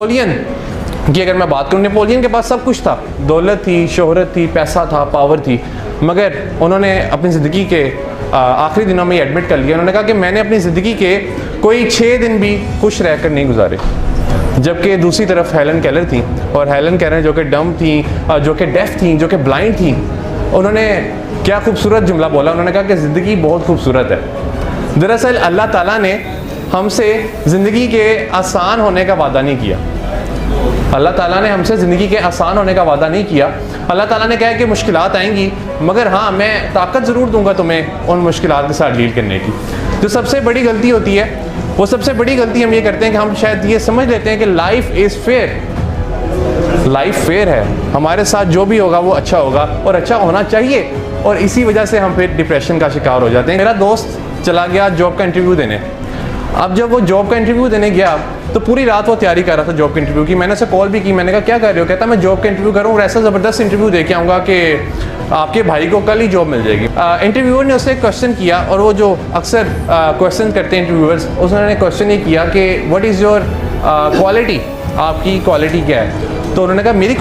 Napoleon की अगर मैं बात करूँ, नेपोलियन के पास सब कुछ था, दौलत थी, शोहरत थी, पैसा था, पावर थी, मगर उन्होंने अपनी ज़िंदगी के आखिरी दिनों में एडमिट कर लिया। उन्होंने कहा कि मैंने अपनी ज़िंदगी के कोई 6 दिन भी खुश रहकर नहीं गुजारे। जबकि दूसरी तरफ हेलन केलर थी, और हेलन केलर जो कि डम थी, जो कि डेफ थी, जो कि ब्लाइंड थी, उन्होंने क्या खूबसूरत जुमला बोला। उन्होंने कहा कि ज़िंदगी बहुत खूबसूरत है। दरअसल अल्लाह ताला ने हमसे ज़िंदगी के आसान होने का वादा नहीं किया। अल्लाह ताला ने हमसे ज़िंदगी के आसान होने का वादा नहीं किया। अल्लाह ताला ने कहा कि मुश्किलात आएंगी, मगर हाँ, मैं ताकत ज़रूर दूंगा तुम्हें उन मुश्किलात के साथ डील करने की। जो सबसे बड़ी गलती होती है, वो सबसे बड़ी गलती हम ये करते हैं कि हम शायद ये समझ लेते हैं कि life is fair. Life fair है, हमारे साथ जो भी होगा वो अच्छा होगा और अच्छा होना चाहिए, और इसी वजह से हम फिर डिप्रेशन का शिकार हो जाते हैं। मेरा दोस्त चला गया जॉब का इंटरव्यू देने। अब जब वो जॉब का इंटरव्यू देने गया तो पूरी रात वो तैयारी कर रहा था जॉब के इंटरव्यू की। मैंने उसे कॉल भी की, मैंने कहा क्या कर रहे हो? कहता मैं जॉब का इंटरव्यू कर रहा हूँ और ऐसा ज़बरदस्त इंटरव्यू दे के आऊँगा कि आपके भाई को कल ही जॉब मिल जाएगी। इंटरव्यूअर ने उससे क्वेश्चन किया, और वो जो अक्सर क्वेश्चन करते हैं इंटरव्यूअर्स, उसने क्वेश्चन ये किया कि व्हाट इज़ योर क्वालिटी, आपकी क्वालिटी क्या है? तो उन्होंने कहा मेरी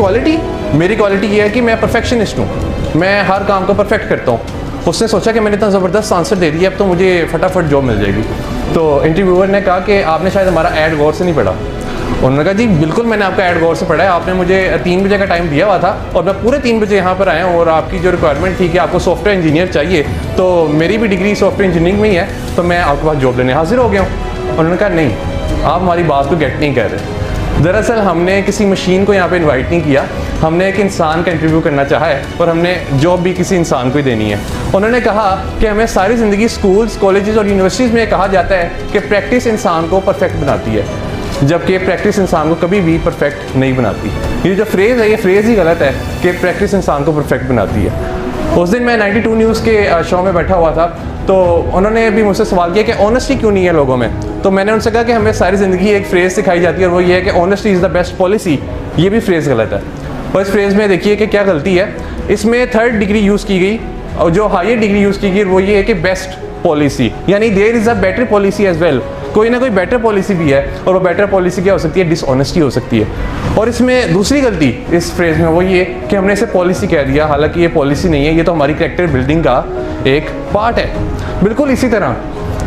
क्वालिटी ये है कि मैं परफेक्शनिस्ट हूँ, मैं हर काम को परफेक्ट करता हूँ। उसने सोचा कि मैंने इतना ज़बरदस्त आंसर दे दिया, अब तो मुझे फटाफट जॉब मिल जाएगी। तो इंटरव्यूअर ने कहा कि आपने शायद हमारा ऐड गौर से नहीं पढ़ा। उन्होंने कहा जी बिल्कुल मैंने आपका ऐड गौर से पढ़ा है, आपने मुझे 3 बजे का टाइम दिया हुआ था और मैं पूरे 3 बजे यहाँ पर आया हूँ, और आपकी जो रिक्वायरमेंट थी कि आपको सॉफ्टवेयर इंजीनियर चाहिए, तो मेरी भी डिग्री सॉफ्टवेयर इंजीनियरिंग में ही है, तो मैं आपके पास जॉब लेने हाजिर हो गया हूँ। उन्होंने कहा नहीं, आप हमारी बात को गेट नहीं कर रहे। दरअसल हमने किसी मशीन को यहाँ पे इनवाइट नहीं किया, हमने एक इंसान का इंटरव्यू करना चाहा है, और हमने जॉब भी किसी इंसान को ही देनी है। उन्होंने कहा कि हमें सारी ज़िंदगी स्कूल्स, कॉलेजेस और यूनिवर्सिटीज़ में कहा जाता है कि प्रैक्टिस इंसान को परफेक्ट बनाती है, जबकि प्रैक्टिस इंसान को कभी भी परफेक्ट नहीं बनाती। ये जो फ्रेज़ है, ये फ्रेज़ ही गलत है कि प्रैक्टिस इंसान को परफेक्ट बनाती है। उस दिन मैं 92 न्यूज़ के शो में बैठा हुआ था, तो उन्होंने भी मुझसे सवाल किया कि ऑनेस्टी क्यों नहीं है लोगों में। तो मैंने उनसे कहा कि हमें सारी ज़िंदगी एक फ्रेज़ सिखाई जाती है, और वो ये है कि honesty is the best policy. ये भी फ्रेज़ गलत है। और इस फ्रेज़ में देखिए कि क्या गलती है, इसमें 3rd डिग्री यूज़ की गई, और जो हायर डिग्री यूज़ की गई वो ये है कि बेस्ट पॉलिसी, यानी there is a better policy as well. कोई ना कोई बेटर पॉलिसी भी है, और वो बेटर पॉलिसी क्या हो सकती है? डिसऑनेस्टी हो सकती है। और इसमें दूसरी गलती इस फ्रेज़ में वो ये कि हमने इसे पॉलिसी कह दिया, हालांकि ये पॉलिसी नहीं है, ये तो हमारी कैरेक्टर बिल्डिंग का एक पार्ट है। बिल्कुल इसी तरह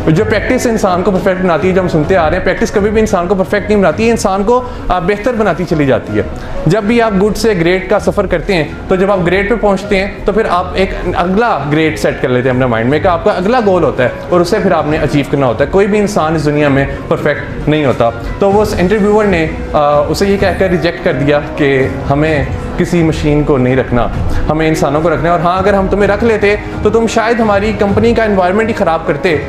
जो प्रैक्टिस इंसान को परफेक्ट बनाती है, जो हम सुनते आ रहे हैं, प्रैक्टिस कभी भी इंसान को परफेक्ट नहीं बनाती है, इंसान को बेहतर बनाती चली जाती है। जब भी आप गुड से ग्रेट का सफ़र करते हैं, तो जब आप ग्रेट पे पहुंचते हैं तो फिर आप एक अगला ग्रेट सेट कर लेते हैं अपने माइंड में, कि आपका अगला गोल होता है, और उसे फिर आपने अचीव करना होता है। कोई भी इंसान इस दुनिया में परफेक्ट नहीं होता। तो वो इंटरव्यूअर ने उसे ये कहकर रिजेक्ट कर दिया कि हमें किसी मशीन को नहीं रखना, हमें इंसानों को रखना है, और हाँ, अगर हम तुम्हें रख लेते तो तुम शायद हमारी कंपनी का एनवायरनमेंट ही ख़राब करते,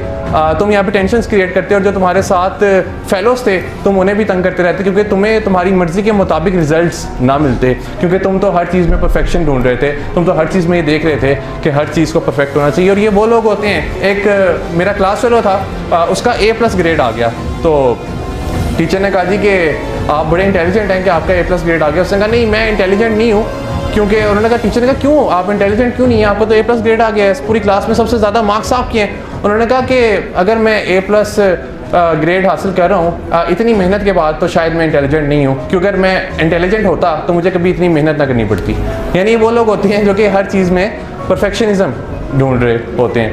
तुम यहाँ पे टेंशन क्रिएट करते, और जो तुम्हारे साथ फेलोज थे तुम उन्हें भी तंग करते रहते, क्योंकि तुम्हें तुम्हारी मर्ज़ी के मुताबिक रिजल्ट्स ना मिलते, क्योंकि तुम तो हर चीज़ में परफेक्शन ढूंढ रहे थे, तुम तो हर चीज़ में ये देख रहे थे कि हर चीज़ को परफेक्ट होना चाहिए। और ये वो लोग होते हैं, एक मेरा क्लास फेलो था, उसका A+ ग्रेड आ गया, तो टीचर ने कहा जी कि आप बड़े इंटेलिजेंट हैं कि आपका A+ ग्रेड आ गया। उसने कहा नहीं, मैं इंटेलिजेंट नहीं हूँ, क्योंकि उन्होंने कहा, टीचर ने कहा क्यों, आप इंटेलिजेंट क्यों नहीं है, आपको तो A+ ग्रेड आ गया है, पूरी क्लास में सबसे ज़्यादा मार्क्स आपके हैं। उन्होंने कहा कि अगर मैं A+ ग्रेड हासिल कर रहा हूँ इतनी मेहनत के बाद, तो शायद मैं इंटेलिजेंट नहीं हूँ, क्योंकि अगर मैं इंटेलिजेंट होता तो मुझे कभी इतनी मेहनत ना करनी पड़ती। यानी वो लोग होते हैं जो कि हर चीज़ में परफेक्शनिज्म ढूंढ रहे होते हैं।